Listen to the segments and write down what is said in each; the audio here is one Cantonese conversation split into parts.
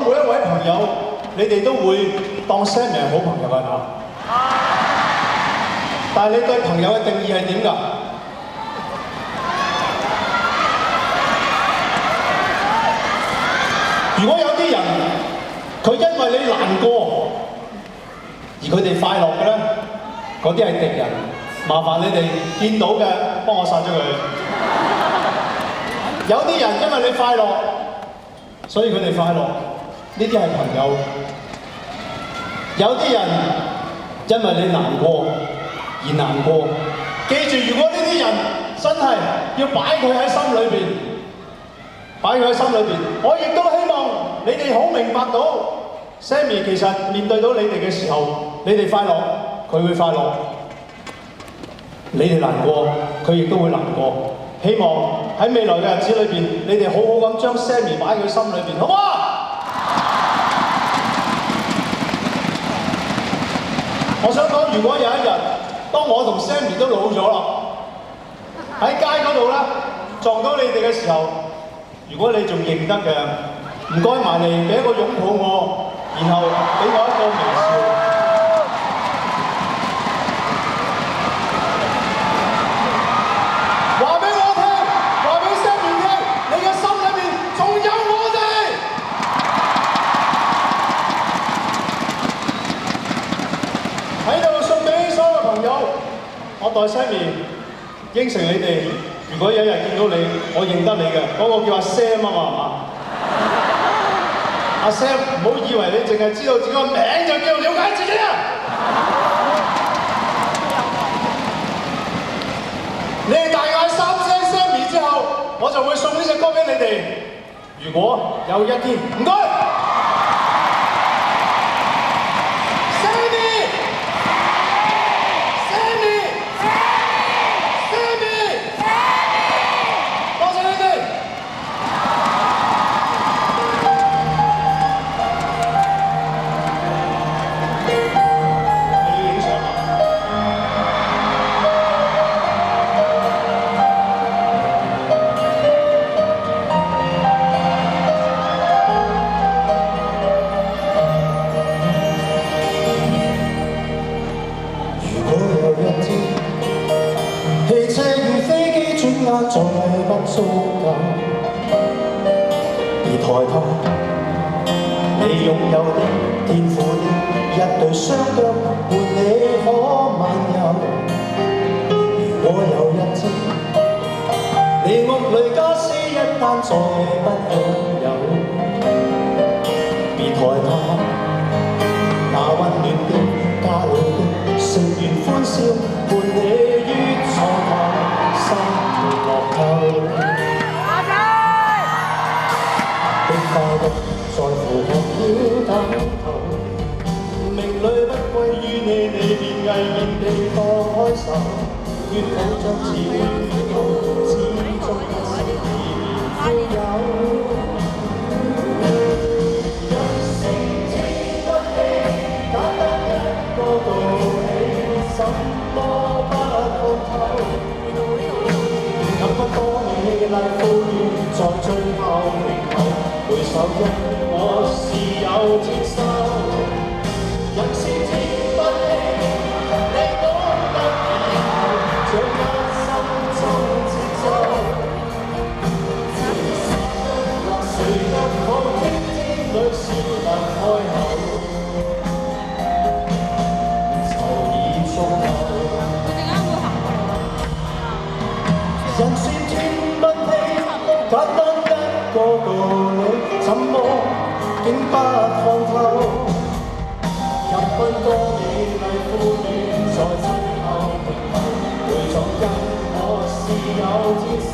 每一位朋友，你哋都會當 Sammy 係好朋友㗎嘛？但係你對朋友嘅定義係點㗎？如果有啲人佢因為你難過而佢哋快樂嘅咧，嗰啲係敵人。麻煩你哋見到嘅幫我殺咗佢。有啲人因為你快樂，所以佢哋快樂，呢啲係朋友。有啲人因為你難過而難過。記住，如果呢啲人真係要擺佢喺心裏邊，擺佢喺心裏邊，我亦都希望你哋好明白到 Sammy 其實面對到你哋嘅時候，你哋快樂，佢會快樂；你哋難過，佢亦都會難過。希望喺未來嘅日子裏邊，你哋好好咁將 Sammy 擺喺佢心裏邊，好唔好啊？我想講，如果有一日，當我同 Sammy 都老咗啦，喺街嗰度咧撞到你哋嘅時候，如果你仲認得嘅，唔該埋嚟俾一個擁抱我，然後俾我一個微笑。話俾我聽，話俾 Sammy 聽，你嘅心裏面仲有我哋。喺度送俾所有朋友，我代 Sammy 應承你哋，如果有一日見到你，我認得你嘅，嗰個叫阿 Sam 啊嘛，係嘛？阿 Sam，唔好以為你淨係知道自己個名就叫做了解自己啊！你哋大嗌三聲 Sammy 之後，我就會送呢隻歌俾你哋。如果有一天，唔該。再不足夠，而抬頭，你擁有的天賦的一對雙腳，伴你可漫遊。如果有一天，你屋裏家私一單再不擁有，別抬頭，那溫暖的家裏的成員歡笑，伴你於床頭。落後的快樂，在乎學了等候，名利不歸於你，你便毅然地放開手，願抱着自由，始終不是富有。人生天不稀，簡單一個道理，什麼不看透。感不多美麗富裕，在最後平衡，回首因我是有天收。人是天不稀，你懂得以後，掌握心中節奏。或誰得好天天裏笑能開口，就已足夠。人算天不稀，簡單一個道理，怎麼竟不看透？任分多美麗富裕，在最後平衡，陪葬因我是有天收。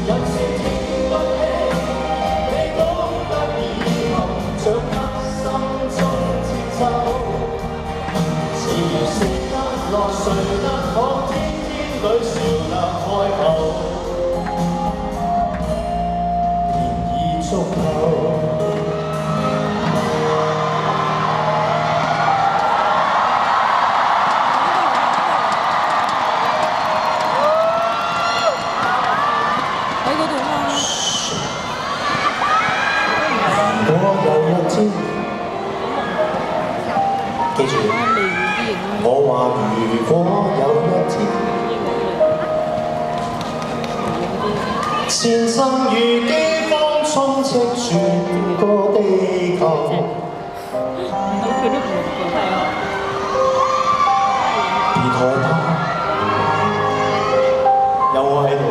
人算天不稀，你懂得以後，掌握心中節奏。自如食得落，睡得好，天裏笑能開口，便已足夠。喺嗰度啊！記住，我話如果有一天，前生如饑荒充斥全個地球，別害怕，有我喺度，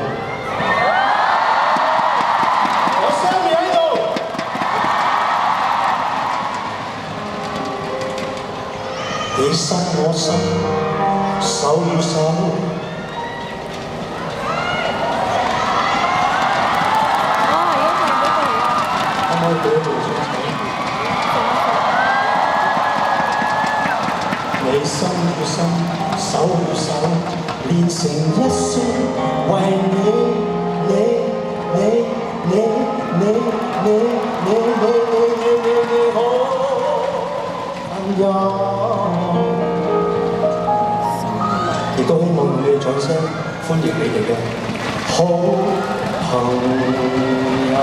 有 Sammy 喺度。你伸我伸，手與手。可唔可以俾一步先？你伸與伸，手與手，連成一雙，為你好朋友。亦都希望用你嘅掌聲歡迎你哋嘅好朋友。